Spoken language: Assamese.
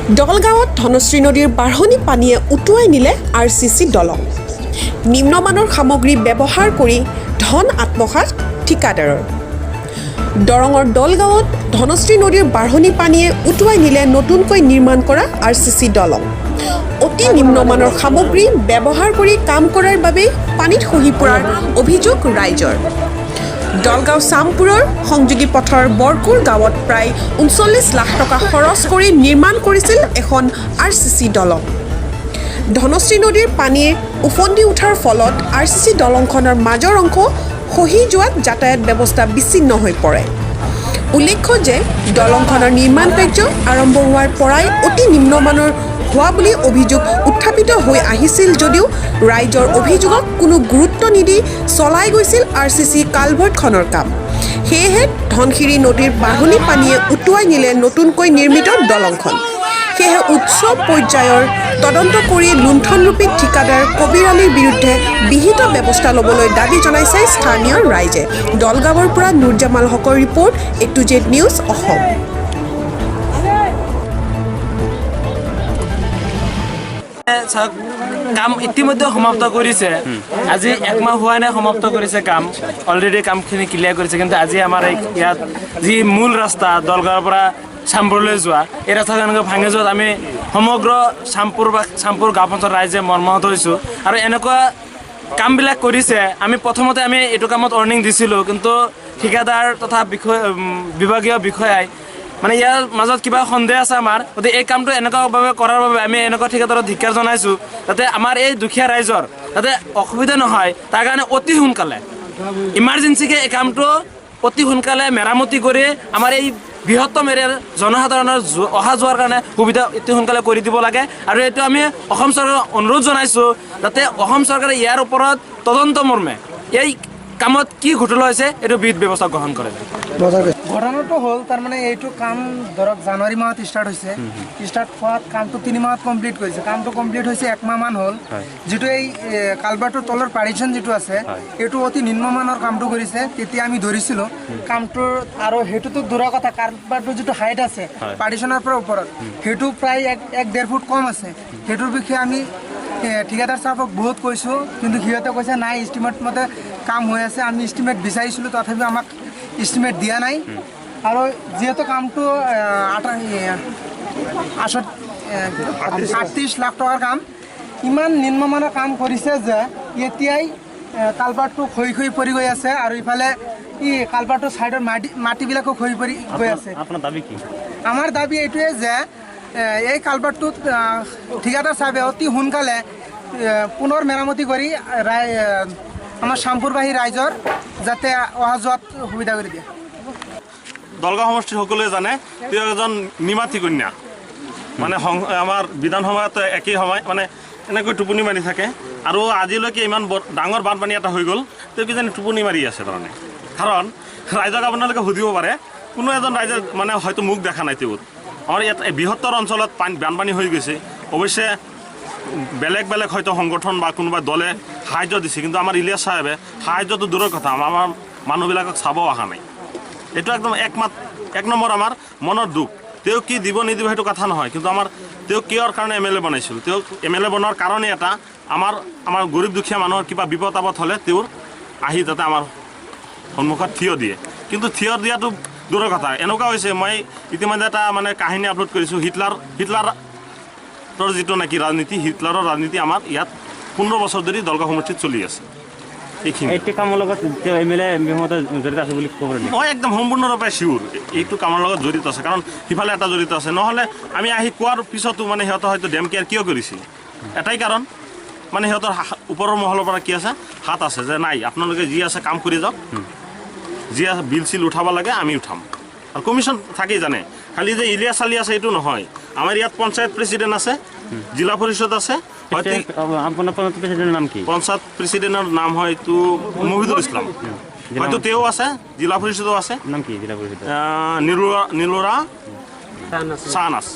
দলগাঁৱত ধনশ্ৰী নদীৰ বাঢ়নি পানীয়ে উটুৱাই নিলে RCC দলং। নিম্নমানৰ সামগ্ৰী ব্যৱহাৰ কৰি ধন আত্মসাৎ ঠিকাদাৰৰ। দৰঙৰ দলগাঁৱত ধনশ্ৰী নদীৰ বাঢ়নি পানীয়ে উটুৱাই নিলে নতুনকৈ নিৰ্মাণ কৰা RCC দলং। অতি নিম্নমানৰ সামগ্ৰী ব্যৱহাৰ কৰি কাম কৰাৰ বাবে পানীত খহি পৰাৰ অভিযোগ ৰাইজৰ। দলগাঁও চামপুৰৰ সংযোগী পথৰ বৰকুৰ গাঁৱত প্ৰায় ৩৯ লাখ টকা খৰচ কৰি নিৰ্মাণ কৰিছিল এখন RCC দলং। ধনশ্ৰী নদীৰ পানীয়ে উফন্দি উঠাৰ ফলত RCC দলংখনৰ মাজৰ অংশ খহি যোৱাত যাতায়াত ব্যৱস্থা বিচ্ছিন্ন হৈ পৰে। উল্লেখ্য যে দলংখনৰ নিৰ্মাণ কাৰ্য আৰম্ভ হোৱাৰ পৰাই অতি নিম্নমানৰ হোৱা বুলি অভিযোগ উত্থাপিত হৈ আহিছিল যদিও ৰাইজৰ অভিযোগক কোনো গুৰুত্ব নিদি চলাই গৈছিল RCC কালভাৰ্টখনৰ কাম। সেয়েহে ধনশিৰি নদীৰ বাঢ়নি পানীয়ে উটুৱাই নিলে নতুনকৈ নিৰ্মিত দলংখন। সেয়েহে উচ্চ পৰ্যায়ৰ তদন্ত কৰি লুণ্ঠনৰূপী ঠিকাদাৰ কবিৰ আলীৰ বিৰুদ্ধে বিহিত ব্যৱস্থা ল'বলৈ দাবী জনাইছে স্থানীয় ৰাইজে। দলগাঁৱৰ পৰা নুৰজামাল হকৰ ৰিপৰ্ট, A2Z নিউজ অসম। কাম ইতিমধ্যে সমাপ্ত কৰিছে। আজি একমাহ হোৱা নাই সমাপ্ত কৰিছে কাম। অলৰেডি কামখিনি ক্লিয়াৰ কৰিছে, কিন্তু আজি আমাৰ ইয়াত যি মূল ৰাস্তা দলগাঁৱৰ পৰা চামপুৰলৈ যোৱা, এই ৰাস্তাখন ভাঙি যোৱাত আমি সমগ্ৰ চামপুৰ গাঁও পঞ্চায়তৰ ৰাইজে মৰ্মাহত হৈছোঁ। আৰু এনেকুৱা কামবিলাক কৰিছে, আমি প্ৰথমতে এইটো কামত ৱাৰ্ণিং দিছিলোঁ, কিন্তু ঠিকাদাৰ তথা বিভাগীয় বিষয়াই মানে ইয়াৰ মাজত কিবা সন্দেহ আছে আমাৰ। গতিকে এই কামটো এনেকুৱাভাৱে কৰাৰ বাবে আমি এনেকুৱা ঠিকাদাৰক ধিক্কাৰ জনাইছোঁ, যাতে আমাৰ এই দুখীয়া ৰাইজৰ যাতে অসুবিধা নহয়, তাৰ কাৰণে অতি সোনকালে ইমাৰ্জেঞ্চিকৈ এই কামটো অতি সোনকালে মেৰামতি কৰি আমাৰ এই বৃহত্তম এৰিয়াৰ জনসাধাৰণৰ অহা যোৱাৰ কাৰণে সুবিধা অতি সোনকালে কৰি দিব লাগে। আৰু এইটো আমি অসম চৰকাৰক অনুৰোধ জনাইছোঁ, যাতে অসম চৰকাৰে ইয়াৰ ওপৰত তদন্ত মৰ্মে এই কামত কি ঘটনা হৈছে এইটো বিহিত ব্যৱস্থা গ্ৰহণ কৰে। ঘটনাটো হ'ল তাৰমানে এইটো কাম ধৰক জানুৱাৰী মাহত ষ্টাৰ্ট হৈছে। ষ্টাৰ্ট হোৱাত কামটো 3 মাহত কমপ্লিট কৰিছে। কামটো কমপ্লিট হৈছে 1 মাহমান হ'ল। যিটো এই কালভাৰ্টৰ তলৰ পাৰিশ্যন যিটো আছে, এইটো অতি নিম্নমানৰ কামটো কৰিছে। তেতিয়া আমি ধৰিছিলোঁ কামটোৰ, আৰু সেইটোতো দূৰৰ কথা, কালভাৰ্টৰ যিটো হাইট আছে পাৰিশ্যনৰ পৰা ওপৰত, সেইটো প্ৰায় 1-1.5 ফুট কম আছে। সেইটোৰ বিষয়ে আমি ঠিকাদাৰ চাহাবক বহুত কৈছোঁ, কিন্তু সিহঁতে কৈছে নাই, ইষ্টিমেট মতে কাম হৈ আছে। আমি ইষ্টিমেট বিচাৰিছিলোঁ, তথাপিও আমাক ইষ্টিমেট দিয়া নাই। আৰু যিহেতু কামটো 38 লাখ টকাৰ কাম, ইমান নিম্নমানৰ কাম কৰিছে যে এতিয়াই কালভাৰ্টটো খহি পৰি গৈ আছে। আৰু ইফালে কালভাৰ্টৰ ছাইডৰ মাটিবিলাকো খহি পৰি গৈ আছে। আমাৰ দাবী এইটোৱে যে এই কালভাৰ্টটোত ঠিকাদাৰ চাহাবে অতি সোনকালে পুনৰ মেৰামতি কৰি আমাৰ চামপুৰবাসী ৰাইজৰ যাতে অহা যোৱাত সুবিধা কৰি দিয়ে। দলগাঁও সমষ্টিৰ সকলোৱে জানে তেওঁ এজন নিমাতী কন্যা। মানে আমাৰ বিধানসভাত একেই সময় মানে এনেকৈ টোপনি মাৰি থাকে। আৰু আজিলৈকে ইমান ডাঙৰ বানপানী এটা হৈ গ'ল, তেওঁ কিজানি টোপনি মাৰি আছে তাৰমানে। কাৰণ ৰাইজক আপোনালোকে সুধিব পাৰে, কোনো এজন ৰাইজে মানে হয়তো মুখ দেখা নাই। তেওঁ আমাৰ ইয়াত বৃহত্তৰ অঞ্চলত বানপানী হৈ গৈছে। অৱশ্যে বেলেগ বেলেগ হয়তো সংগঠন বা কোনোবা দলে সাহায্য দিছে, কিন্তু আমাৰ ইলিয়াছ চাহেবে সাহায্যটো দূৰৰ কথা, আমাৰ মানুহবিলাকক চাব অহা নাই। এইটো একদম 1 নম্বৰ আমাৰ মনৰ দুখ। তেওঁ কি দিব নিদিব সেইটো কথা নহয়, কিন্তু তেওঁ কিয়ৰ কাৰণে MLA বনাইছিল। তেওঁ MLA বনোৱাৰ কাৰণে এটা আমাৰ গৰীব দুখীয়া মানুহৰ কিবা বিপদ আপদ হ'লে তেওঁৰ আহি যাতে আমাৰ সন্মুখত থিয় দিয়ে। কিন্তু থিয় দিয়াটো দূৰৰ কথা। এনেকুৱা হৈছে, মই ইতিমধ্যে এটা মানে কাহিনী আপলোড কৰিছোঁ। হিটলাৰৰ যিটো নেকি ৰাজনীতি, হিটলাৰৰ ৰাজনীতি আমাৰ ইয়াত 15 বছৰ ধৰি দলগাঁও সমষ্টিত চলি আছে। মই একদম সম্পূৰ্ণৰূপে চিয়ৰ এইটো কামৰ লগত জড়িত আছে, কাৰণ সিফালে এটা জড়িত আছে। নহ'লে আমি আহি কোৱাৰ পিছতো মানে সিহঁতে হয়তো ডেম কেয়াৰ কিয় কৰিছিল, এটাই কাৰণ, মানে সিহঁতৰ ওপৰৰ মহলৰ পৰা কি আছে, হাত আছে যে নাই আপোনালোকে যি আছে কাম কৰি যাওক, যি আছে বিল চিল উঠাব লাগে আমি উঠাম। আৰু কমিশ্যন থাকেই জানে, খালি যে ইলিয়াছ চালি আছে এইটো নহয়। আমাৰ ইয়াত পঞ্চায়ত প্ৰেচিডেণ্ট আছে, জিলা পৰিষদ আছে। পঞ্চায়ত প্ৰেচিডেণ্টৰ নাম হয়তো মহিদুল ইছলাম, হয়তো তেওঁ আছে, জিলা পৰিষদো আছে। নিলোৰা চাহনাছ।